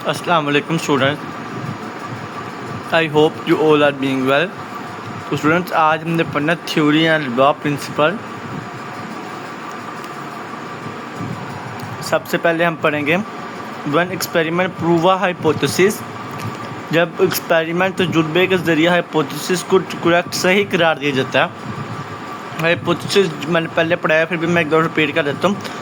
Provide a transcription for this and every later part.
Assalamu alaikum students. I hope you all are being well. तो students आज हमने पढ़ना थ्योरी एंड लॉ प्रिंसिपल। सबसे पहले हम पढ़ेंगे one experiment prove a hypothesis. जब एक्सपेरिमेंट तजुर्बे के ज़रिए हाइपोथेसिस को करेक्ट सही करार दिया जाता है। हाइपोथेसिस मैंने पहले पढ़ाया, फिर भी मैं एक दो रिपीट कर देता हूँ।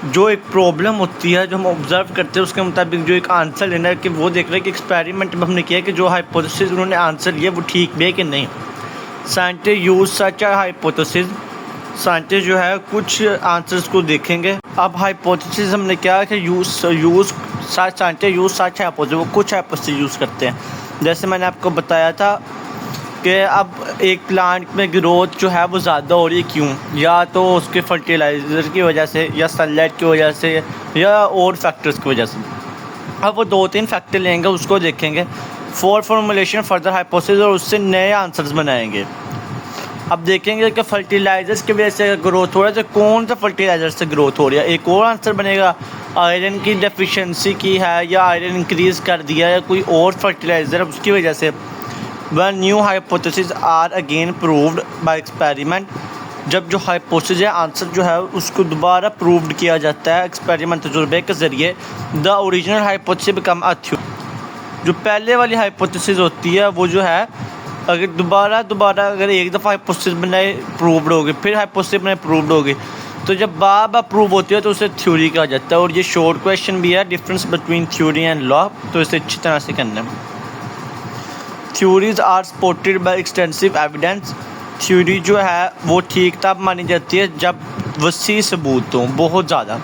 जो एक प्रॉब्लम होती है, जो हम ऑब्जर्व करते हैं, उसके मुताबिक जो एक आंसर लेना है कि वो देख रहे हैं कि एक्सपेरिमेंट में हमने किया कि जो हाइपोथेसिस उन्होंने आंसर लिया वो ठीक भी है कि नहीं। Scientist use such a hypothesis. Scientist जो है कुछ आंसर्स को देखेंगे। अब हाइपोथेसिस हमने क्या कि साइंटिस्ट यूज सच हाइपोथेसिस, वो कुछ हाइपोथेसिस यूज़ करते हैं। जैसे मैंने आपको बताया था कि अब एक प्लांट में ग्रोथ जो है वो ज़्यादा हो रही है, क्यों? या तो उसके फर्टिलाइज़र की वजह से, या सनलाइट की वजह से, या और फैक्टर्स की वजह से। अब वो 2-3 फैक्टर लेंगे, उसको देखेंगे फॉर फॉर्मुलेशन फर्दर हाइपोथेसिस, और उससे नए आंसर्स बनाएंगे। अब देखेंगे कि फर्टिलाइज़र्स की वजह से ग्रोथ हो रहा है, तो कौन सा फर्टिलाइज़र से ग्रोथ हो रही है, एक और आंसर बनेगा। आयरन की डेफिशिएंसी की है, या आयरन इंक्रीज़ कर दिया, या कोई और फर्टिलाइज़र उसकी वजह से। When new hypotheses are again proved by experiment, जब जो हाइपोथेसिस है आंसर जो है उसको दोबारा प्रूव्ड किया जाता है एक्सपेरिमेंट तजुर्बे के ज़रिए, the original hypothesis become a theory. जो पहले वाली हाइपोथेसिस होती है वो जो है अगर दोबारा अगर एक दफ़ा हाइपोथेसिस बनाए प्रूव्ड होगी, फिर हाइपोथेसिस बनाए प्रूव्ड होगी, तो जब बार प्रूव होती है तो उसे थ्योरी कहा जाता है। और ये शॉर्ट क्वेश्चन भी है, difference between theory and law, तो इसे अच्छी तरह से करना है। Theories are supported by extensive evidence. Theory जो है वो ठीक तब मानी जाती है जब वसी सबूत हों, बहुत ज़्यादा।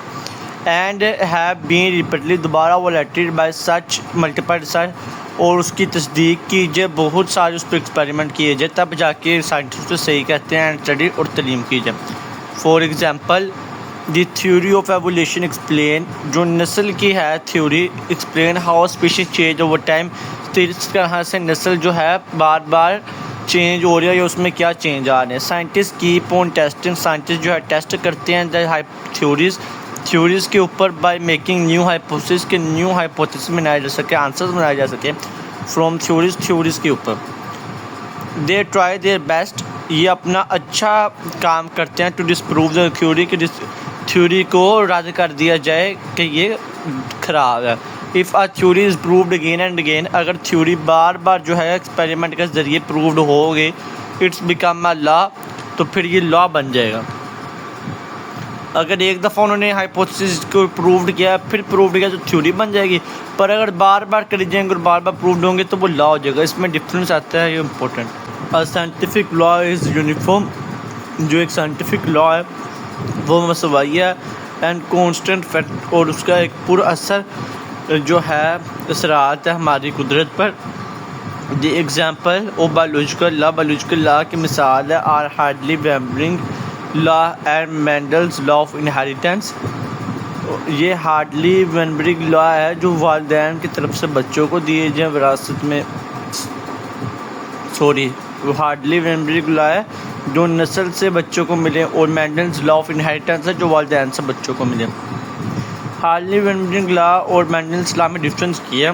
एंड हैव बीन रिपीटली, दोबारा वैलिडेटेड बाय सच मल्टीपल रिसर्च, और उसकी तस्दीक कीजिए, बहुत सारे उस पर एक्सपेरिमेंट किए जाए, तब जाके साइंटिस्ट को सही कहते हैं। एंड स्टडी और तलीम की जाए। For example the theory of evolution explain, जो नस्ल की है theory, explain how species change over time, इस तरह से नस्ल जो है बार चेंज हो रही है, या उसमें क्या चेंज आ रहे हैं। Scientist keep on testing, scientist जो है टेस्ट करते हैं द थ्योरीज़ के ऊपर, बाय मेकिंग न्यू हाइपोथेसिस, के न्यू हाइपोथेसिस बनाए जा सके, आंसर्स बनाए जा सके फ्रॉम थ्योरीज़ के ऊपर। दे ट्राई देयर बेस्ट, ये अपना अच्छा काम करते हैं टू डिसप्रूव द थ्योरी, कि थ्योरी को रद्द कर दिया जाए कि ये ख़राब है। If a theory is proved again and again, अगर थ्योरी बार जो है एक्सपेरिमेंट के ज़रिए प्रूव्ड हो गई, इट्स बिकम अ लॉ, तो फिर ये लॉ बन जाएगा। अगर एक दफ़ा उन्होंने हाइपोथेसिस को प्रूव्ड किया, फिर प्रूव्ड किया, तो थ्योरी बन जाएगी। पर अगर बार करी जाएंगे और बार प्रूव्ड होंगे तो वो लॉ हो जाएगा। इसमें डिफरेंस आता है, ये important. A scientific law is uniform, जो एक साइंटिफिक लॉ है वो मसवाइया एंड कॉन्स्टेंट फैक्ट, और उसका एक पूरा असर जो है असरात है हमारी कुदरत पर। The example of biological law की मिसाल है are Hardy Weinberg law and Mendel's law of inheritance. ये हार्डली वेम्बरिंग लॉ है जो वालिदैन की तरफ से बच्चों को दिए जाए विरासत में, हार्डली वेम्बरिंग लॉ है जो नस्ल से बच्चों को मिले, और मेंडल्स लॉ ऑफ इनहेरिटेंस है जो वालिदैन से बच्चों को मिले। हार्डली वेम्बरिंग लॉ और मेंडल्स लॉ में डिफरेंस किया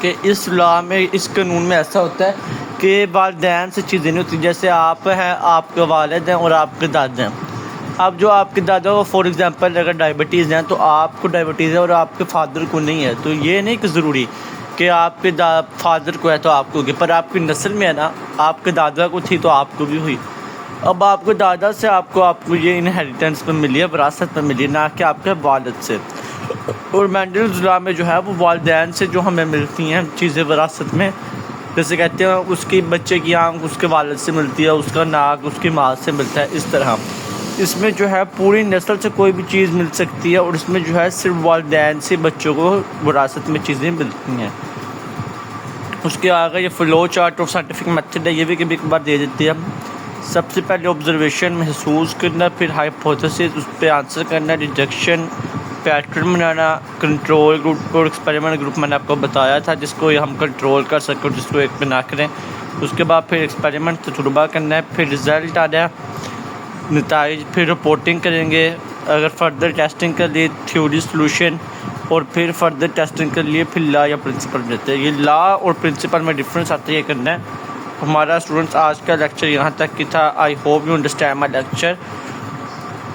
कि इस लॉ में, इस कानून में ऐसा होता है कि वालिदैन से चीज़ें नहीं होती। जैसे आप हैं, आपके वालिद हैं और आपके दादा हैं। अब जो आपके दादा को फॉर एग्जांपल अगर डायबिटीज़ हैं, तो आपको डायबिटीज़ है और आपके फादर को नहीं है, तो ये नहीं कि ज़रूरी कि आपके फादर को है तो आपको होगी, पर आपकी नस्ल में है ना, आपके दादा को थी तो आपको भी हुई। अब आपके दादा से आपको ये इनहेरिटेंस में मिली है, विरासत में मिली, ना कि आपके वालिद से। और मेंडल्स लॉ में जो है वो वालिदैन से जो हमें मिलती हैं चीज़ें विरासत में, जैसे कहते हैं उसकी बच्चे की आँख उसके वालिद से मिलती है, उसका नाक उसकी माँ से मिलता है, इस तरह। इसमें जो है पूरी नस्ल से कोई भी चीज़ मिल सकती है, और इसमें जो है सिर्फ वालिदैन से बच्चों को विरासत में चीज़ें मिलती हैं। उसके आगे ये flow chart of scientific method है, ये भी कभी कभार दे देती है। सबसे पहले ऑब्जर्वेशन महसूस करना, फिर हाइपोथेसिस, उस पर आंसर करना, डिडक्शन, पैटर्न बनाना, कंट्रोल ग्रुप और एक्सपेरिमेंट ग्रुप मैंने आपको बताया था, जिसको हम कंट्रोल कर सकें और जिसको एक पे ना करें। उसके बाद फिर एक्सपेरिमेंट तजुर्बा करना है, फिर रिज़ल्ट आ रहा नताइज, फिर रिपोर्टिंग करेंगे। अगर फर्दर टेस्टिंग कर ली, थ्योरी सोल्यूशन, और फिर फर्दर टेस्टिंग के लिए फिर लॉ या प्रिंसिपल देते हैं। ये लॉ और प्रिंसिपल में डिफरेंस आता है, ये करना है हमारा। स्टूडेंट्स आज का लेक्चर यहाँ तक की था। I hope you understand my lecture.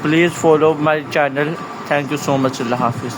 Please follow my channel. Thank you so much. अल्लाह हाफिज़।